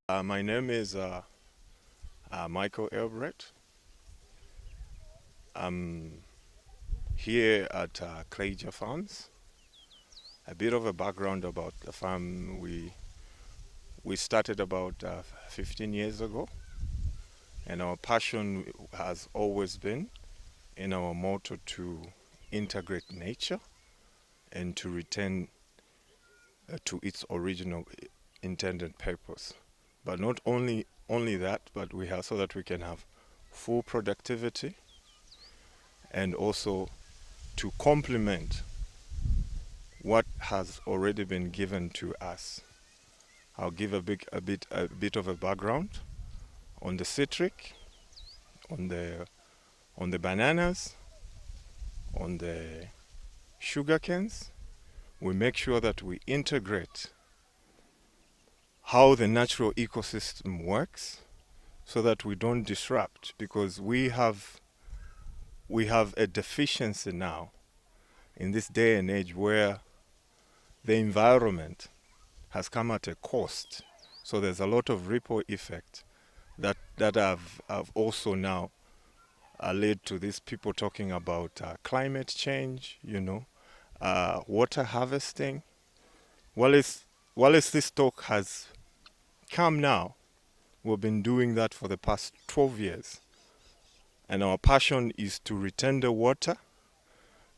My name is Michael Elbrecht. I'm here at Clager Farms. A bit of a background about the farm. We started about 15 years ago, and our passion has always been in our motto to integrate nature and to return to its original intended purpose. But not only that, but we have so that we can have full productivity and also to complement what has already been given to us. I'll give a bit of a background on the citric, on the bananas, on the sugar canes. We make sure that we integrate how the natural ecosystem works so that we don't disrupt, because we have a deficiency now in this day and age where the environment has come at a cost. So there's a lot of ripple effect that have also now led to these people talking about climate change, water harvesting. While this talk has come now, we've been doing that for the past 12 years. And our passion is to return the water,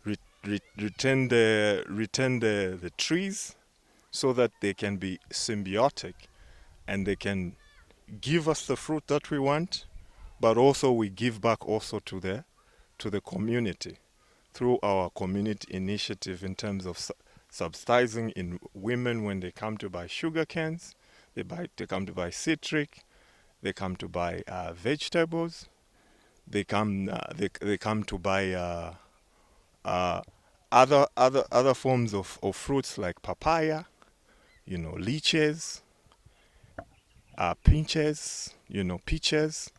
return the trees so that they can be symbiotic and they can give us the fruit that we want, but also we give back also to the community through our community initiative in terms of subsidizing in women when they come to buy sugar cans, they come to buy citric, they come to buy vegetables, they come to buy uh, other forms of fruits like papaya, leeches, pinches, peaches,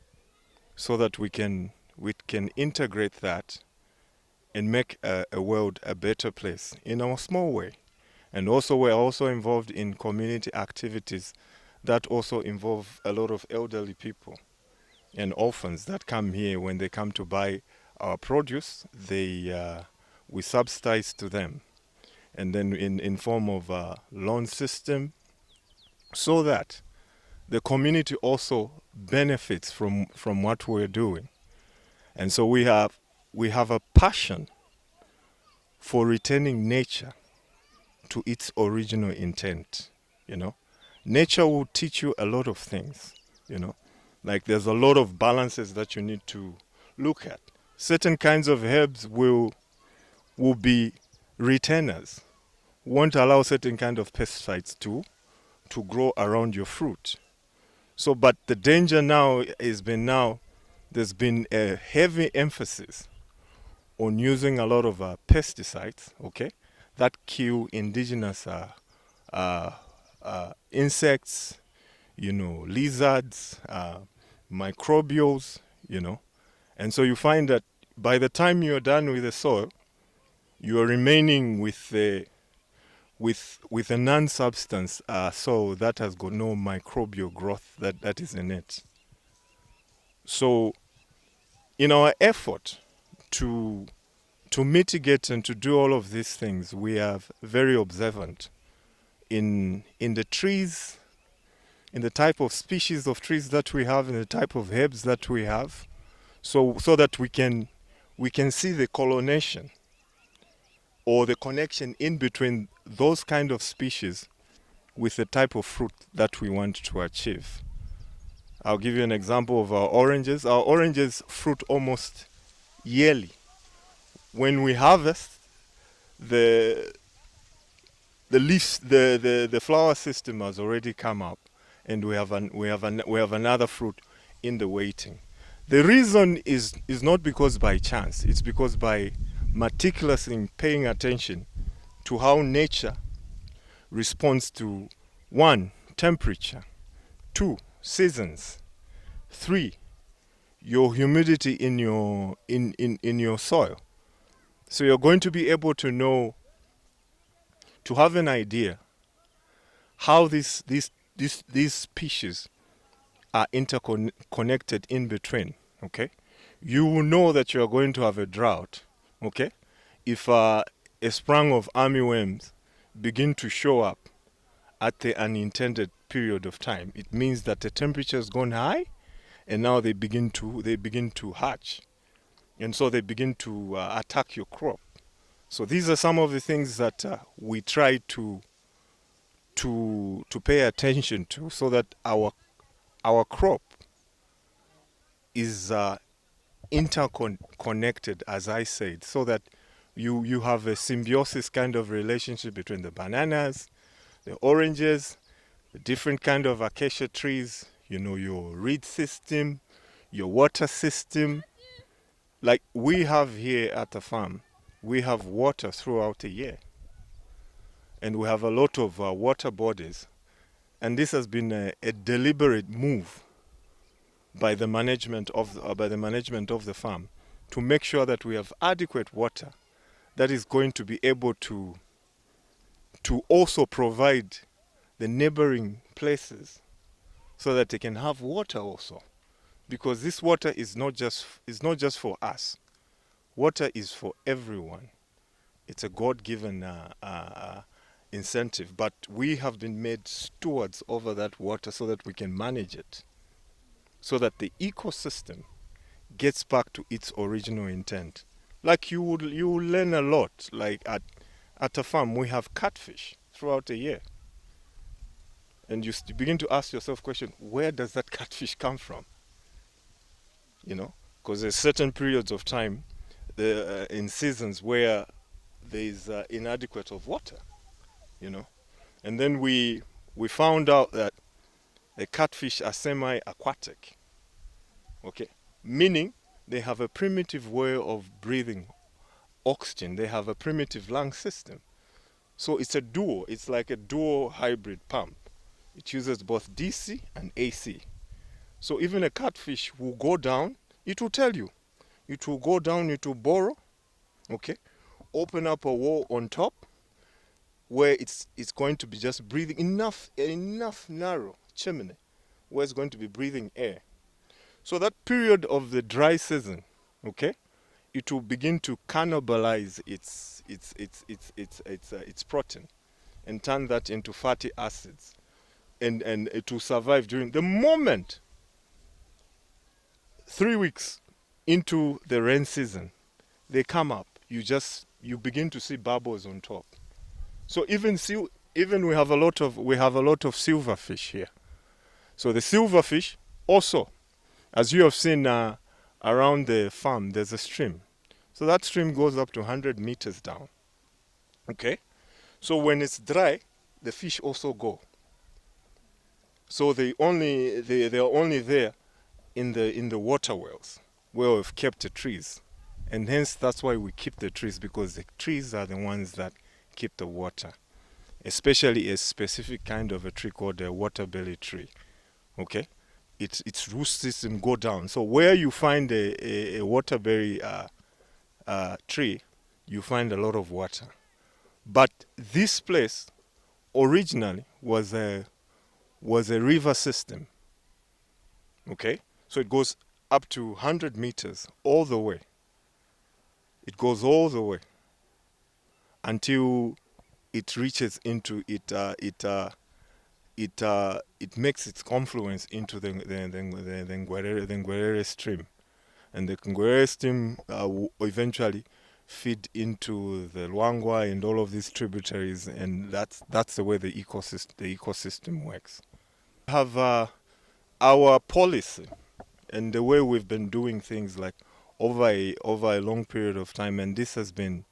so that we can integrate that and make a world a better place in our small way. And also, we're also involved in community activities that also involve a lot of elderly people and orphans that come here. When they come to buy our produce, we subsidize to them, and then in form of a loan system, so that the community also benefits from what we're doing. And so we have a passion for returning nature to its original intent. You know, nature will teach you a lot of things. You know, like there's a lot of balances that you need to look at. Certain kinds of herbs will be retainers, won't allow certain kind of pesticides to grow around your fruit. So, but the danger now has been now there's been a heavy emphasis on using a lot of pesticides, okay, that kill indigenous insects, lizards, microbials, and so you find that by the time you're done with the soil, you are remaining with a non-substance soil that has got no microbial growth that is in it. So, in our effort to mitigate and to do all of these things, we are very observant in the trees, in the type of species of trees that we have, in the type of herbs that we have, so that we can see the correlation or the connection in between those kind of species with the type of fruit that we want to achieve. I'll give you an example of our oranges. Our oranges fruit almost yearly. When we harvest, the the leaves, the flower system has already come up, and we have another fruit in the waiting. The reason is not because by chance. It's because by meticulously paying attention to how nature responds to one, temperature, two, seasons, three, your humidity in your soil. So you're going to be able to know, to have an idea how these species are interconnected in between. Okay, you will know that you are going to have a drought. Okay, if a sprung of armyworms begin to show up at the unintended period of time, it means that the temperature has gone high, and now they begin to hatch, and so they begin to attack your crop. So these are some of the things that we try to pay attention to, so that our crop is interconnected, as I said, so that you have a symbiosis kind of relationship between the bananas, the oranges, the different kind of acacia trees, your reed system, your water system. Like we have here at the farm, we have water throughout the year, and we have a lot of water bodies, and this has been a deliberate move by the management of the farm, to make sure that we have adequate water that is going to be able to also provide the neighboring places, so that they can have water also, because this water is not just for us. Water is for everyone. It's a God-given incentive, but we have been made stewards over that water so that we can manage it, so that the ecosystem gets back to its original intent. Like you will learn a lot. Like at a farm, we have catfish throughout the year, and you begin to ask yourself question: where does that catfish come from? Because there's certain periods of time, in seasons, where there is inadequate of water. And then we found out that the catfish are semi-aquatic. Okay, meaning they have a primitive way of breathing oxygen. They have a primitive lung system. So it's a duo. It's like a dual hybrid pump. It uses both DC and AC. So even a catfish will go down. It will tell you. It will go down. It will burrow. Okay, open up a wall on top, where it's going to be just breathing enough narrow chimney where it's going to be breathing air. So that period of the dry season, okay, it will begin to cannibalize its protein and turn that into fatty acids, and it will survive during the moment 3 weeks into the rain season. They come up. You begin to see bubbles on top. So even we have a lot of silverfish here. So the silverfish also, as you have seen around the farm, there's a stream. So that stream goes up to 100 meters down. Okay, so when it's dry, the fish also go. So they're only there in the water wells where we've kept the trees, and hence that's why we keep the trees, because the trees are the ones that keep the water, especially a specific kind of a tree called a water belly tree. Okay, its root system go down. So where you find a waterberry tree, you find a lot of water. But this place originally was a river system. Okay, so it goes up to 100 meters all the way. It goes all the way until it reaches into it makes its confluence into the Ngwerere stream, and the Ngwerere stream will eventually feed into the Luangwa and all of these tributaries, and that's the way the ecosystem works. We have our policy and the way we've been doing things, like over a long period of time, and this has been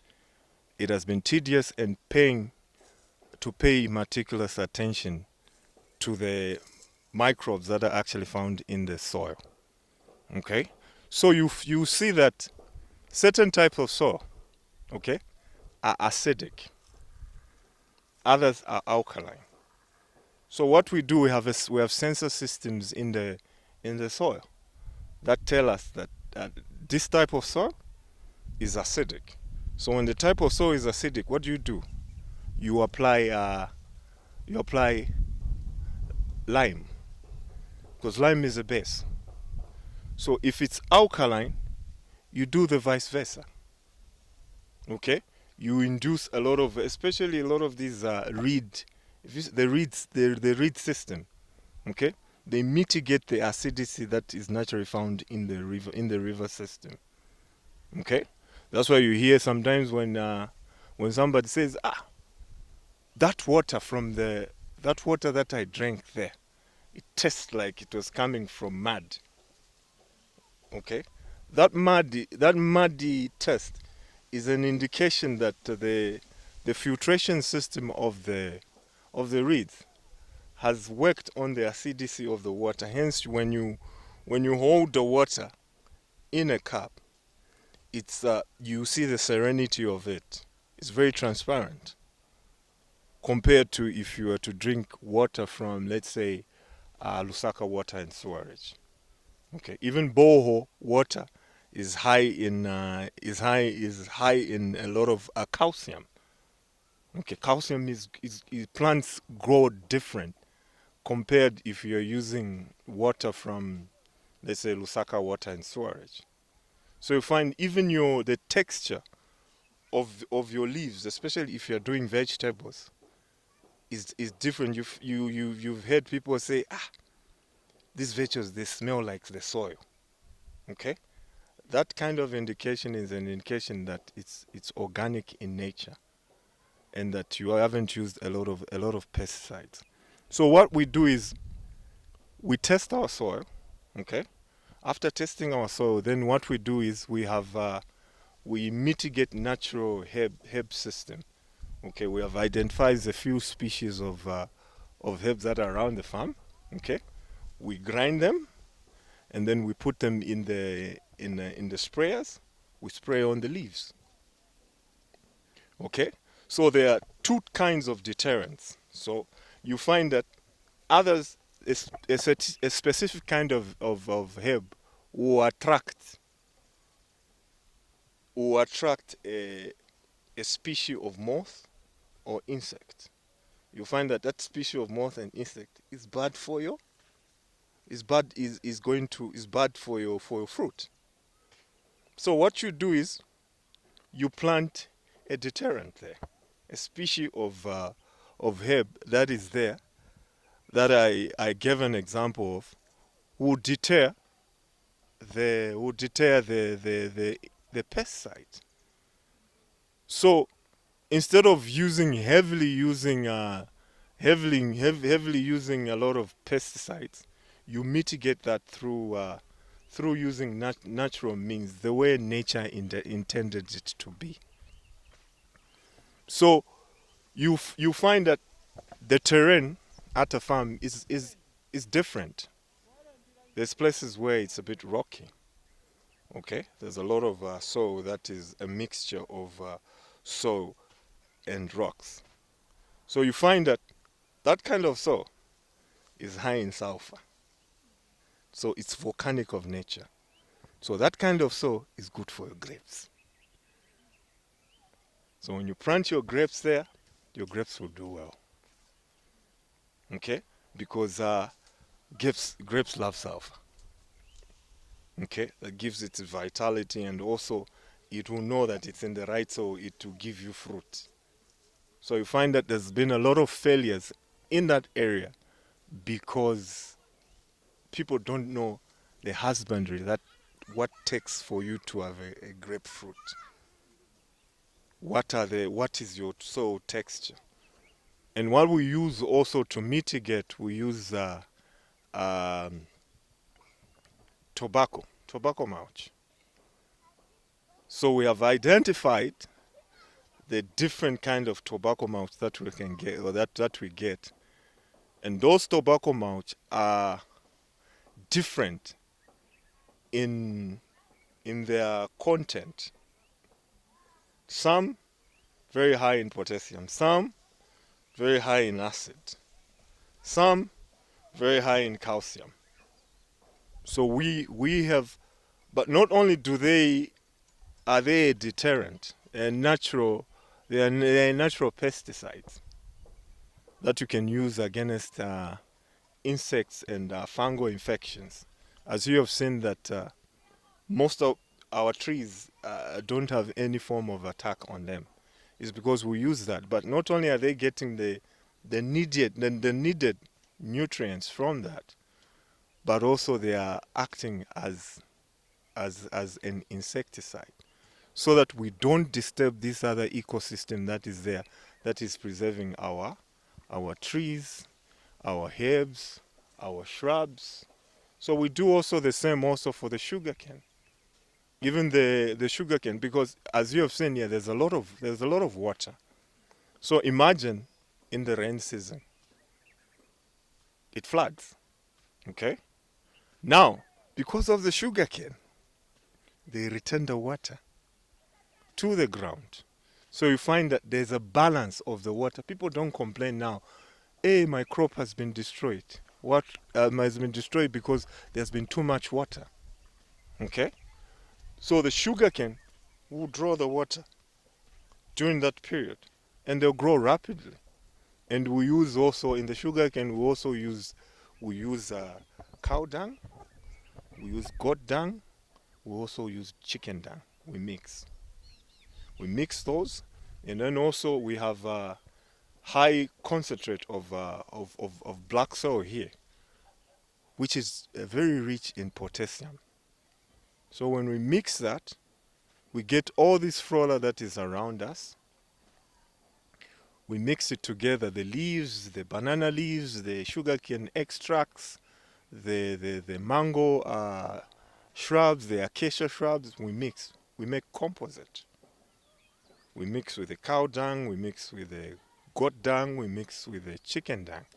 tedious, and pay meticulous attention to the microbes that are actually found in the soil. Okay, so you see that certain types of soil, okay, are acidic, others are alkaline. So what we do, we have sensor systems in the soil that tell us that this type of soil is acidic. So when the type of soil is acidic, what do? You apply lime. because lime is a base. So if it's alkaline, you do the vice versa. Okay, you induce a lot of, especially a lot of these reed, the reed system. Okay, they mitigate the acidity that is naturally found in the river system. Okay, that's why you hear sometimes when somebody says, ah, that water from the that water that I drank there, it tastes like it was coming from mud. Okay, that muddy taste is an indication that the filtration system of the reeds has worked on the acidity of the water. Hence, when you hold the water in a cup, it's you see the serenity of it. It's very transparent compared to if you were to drink water from, let's say, Lusaka water and sewerage. Okay, even borehole water is high in a lot of calcium. Okay, calcium is plants grow different compared if you're using water from, let's say, Lusaka water and sewerage. So you find even the texture of your leaves, especially if you're doing vegetables, is different. You've heard people say, ah, these vegetables, they smell like the soil. Okay, that kind of indication is an indication that it's organic in nature and that you haven't used a lot of pesticides. So what we do is we test our soil. Okay, after testing our soil, then what we do is we mitigate natural herb system. Okay, we have identified a few species of herbs that are around the farm. Okay, we grind them and then we put them in the sprayers. We spray on the leaves. Okay, so there are two kinds of deterrents. So you find that others, a specific kind of herb will attract a species of moth or insect. You find that that species of moth and insect is bad for you. Is bad for your fruit. So what you do is you plant a deterrent there, a species of herb that is there that I gave an example of, will deter the pesticide. So instead of heavily using a lot of pesticides, you mitigate that through using natural means, the way nature intended it to be. So you find that the terrain at a farm is different. There's places where it's a bit rocky. Okay, there's a lot of soil that is a mixture of soil and rocks. So you find that that kind of soil is high in sulfur. So it's volcanic of nature. So that kind of soil is good for your grapes. So when you plant your grapes there, your grapes will do well. Okay, because grapes love sulfur. Okay, that gives it vitality, and also it will know that it's in the right soil, it will give you fruit. So you find that there's been a lot of failures in that area because people don't know the husbandry, that what takes for you to have a grapefruit. What is your soil texture? And what we use also to mitigate, we use um, tobacco mulch. So we have identified the different kind of tobacco mulch that we can get, or that we get. And those tobacco mulch are different in their content. Some very high in potassium, some very high in acid, some very high in calcium. So we have, but not only are they a deterrent, they are natural pesticides that you can use against insects and fungal infections. As you have seen that most of our trees don't have any form of attack on them. It's because we use that. But not only are they getting the needed nutrients from that, but also they are acting as an insecticide, so that we don't disturb this other ecosystem that is there, that is preserving our trees, our herbs, our shrubs. So we do also the same also for the sugarcane. Even the sugarcane, because as you have seen here, there's a lot of water. So imagine in the rain season, it floods. Okay? Now, because of the sugarcane, they return the water to the ground. So you find that there's a balance of the water. People don't complain now, hey, my crop has been destroyed. What has been destroyed because there's been too much water. Okay? So the sugarcane will draw the water during that period, and they'll grow rapidly. And we use also in the sugarcane, we use cow dung, we use goat dung, we also use chicken dung. We mix those, and then also we have high concentrate of black soil here, which is very rich in potassium. So when we mix that, we get all this flora that is around us. We mix it together, the leaves, the banana leaves, the sugarcane extracts, the mango shrubs, the acacia shrubs. We mix. We make composite. We mix with the cow dung, we mix with the goat dung, we mix with the chicken dung.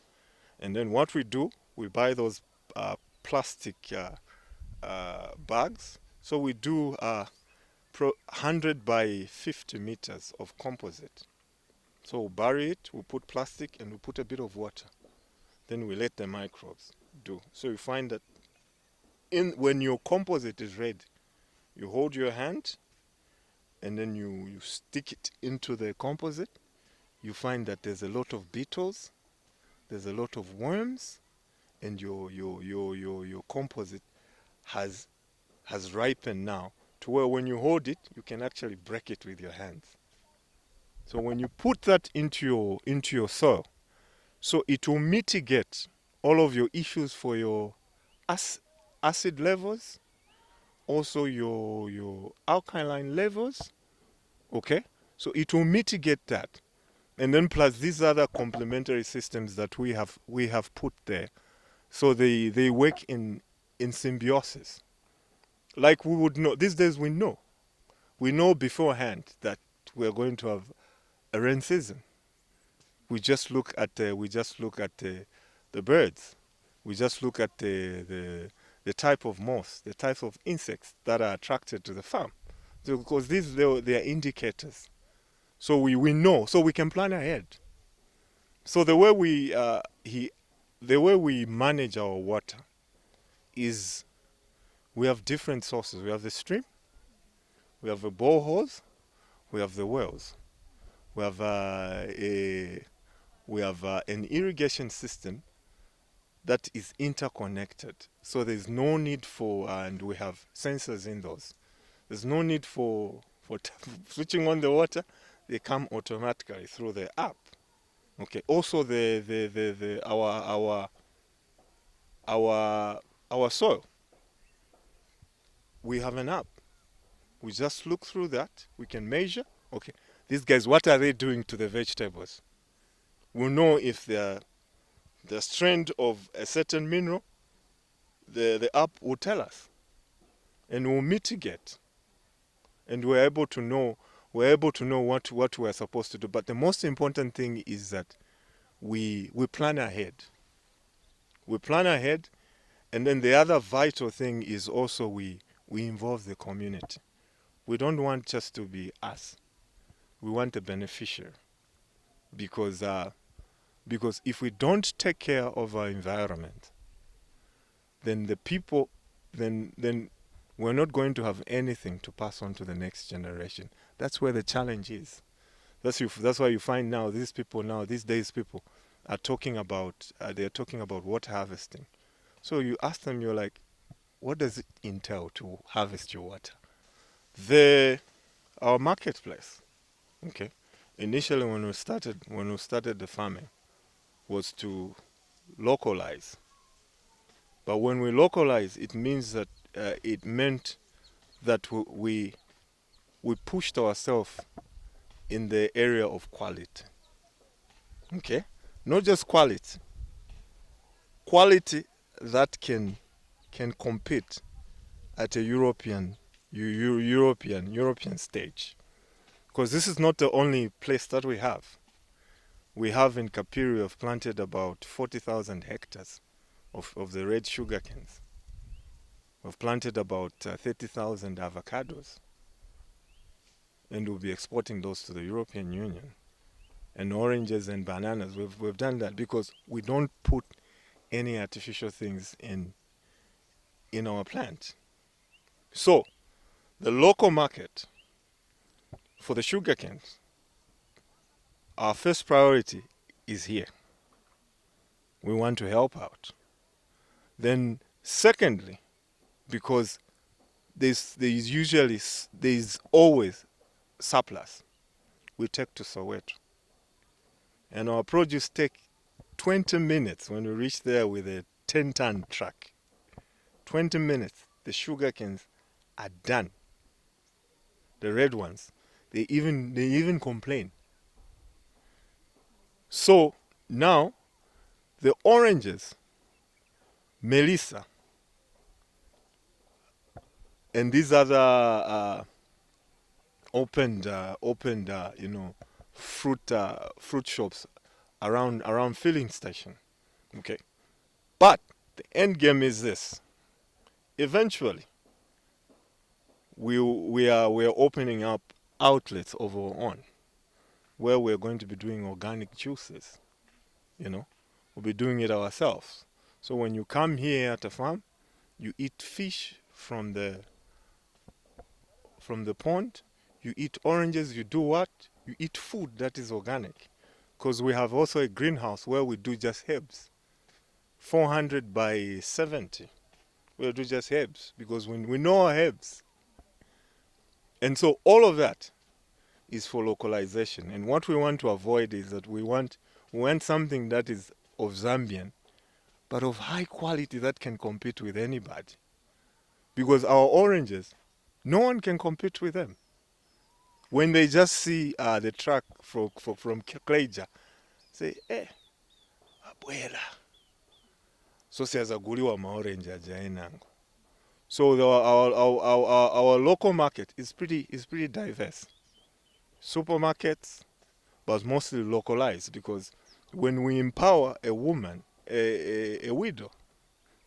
And then what we do, we buy those plastic bags. So we do 100 by 50 meters of composite. So we bury it, we put plastic, and we put a bit of water. Then we let the microbes do. So you find that when your composite is ready, you hold your hand, and then you stick it into the composite. You find that there's a lot of beetles, there's a lot of worms, and your composite has ripened now to where when you hold it, you can actually break it with your hands. So when you put that into your soil, so it will mitigate all of your issues for your acid levels, also your alkaline levels. Okay, so it will mitigate that, and then plus these other complementary systems that we have put there, so they work in symbiosis. Like we would know these days, we know beforehand that we are going to have a rain season. We just look at the birds. We just look at the type of moths, the type of insects that are attracted to the farm. So because they are indicators. So we know, so we can plan ahead. So the way we manage our water is we have different sources. We have the stream, we have the boreholes, we have the wells. We have an irrigation system that is interconnected. So there's no need for, and we have sensors in those. There's no need for switching on the water. They come automatically through the app. Okay. Also, our soil. We have an app. We just look through that. We can measure. Okay. These guys, what are they doing to the vegetables? We'll know if they're the strength of a certain mineral. The app will tell us, and we'll mitigate. And we're able to know what we're supposed to do. But the most important thing is that we plan ahead. We plan ahead, and then the other vital thing is also we involve the community. We don't want just to be us. We want a beneficiary, because if we don't take care of our environment, then then we're not going to have anything to pass on to the next generation. That's where the challenge is. That's why you find these days people, are talking about they're talking about water harvesting. So you ask them, you're like, what does it entail to harvest your water? The Our marketplace, okay. Initially, when we started the farming, was to localize. But when we localize, it meant that we pushed ourselves in the area of quality. Okay, not just quality that can compete at a European stage. Because this is not the only place that we have. We have in Kapiri, we've planted about 40,000 hectares of the red sugar canes. We've planted about 30,000 avocados, and we'll be exporting those to the European Union. And oranges and bananas, we've done that because we don't put any artificial things in our plant. So the local market for the sugar canes, our first priority is here. We want to help out. Then secondly, because there's always surplus, we take to Soweto. And our produce take 20 minutes when we reach there with a 10-ton truck. 20 minutes, the sugar canes are done. The red ones, they even complain. So now the oranges, Melissa, and these other opened fruit shops around filling station. Okay, but the end game is this. Eventually, we are opening up outlets of our own where we're going to be doing organic juices. You know, we'll be doing it ourselves. So when you come here at a farm, you eat fish from the pond, you eat oranges, you do what? You eat food that is organic. Because we have also a greenhouse where we do just herbs. 400 by 70. We'll do just herbs because we know our herbs. And so all of that is for localization. And what we want to avoid is that we want something that is of Zambian, but of high quality that can compete with anybody. Because our oranges, no one can compete with them. When they just see the truck from Kleja, say, abuela. So siyazaguliwa maorange ajaenango. So our local market is pretty diverse. Supermarkets, but mostly localized, because when we empower a woman, a widow,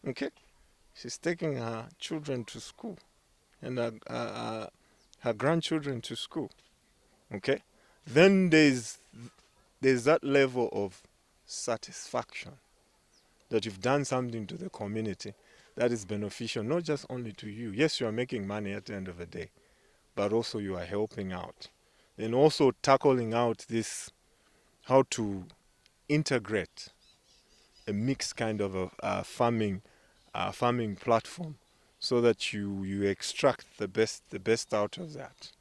okay, she's taking her children to school and her grandchildren to school, okay, then there's that level of satisfaction that you've done something to the community that is beneficial, not just only to you. Yes, you are making money at the end of the day, but also you are helping out. And also tackling out this, how to integrate a mixed kind of a farming platform so that you extract the best out of that.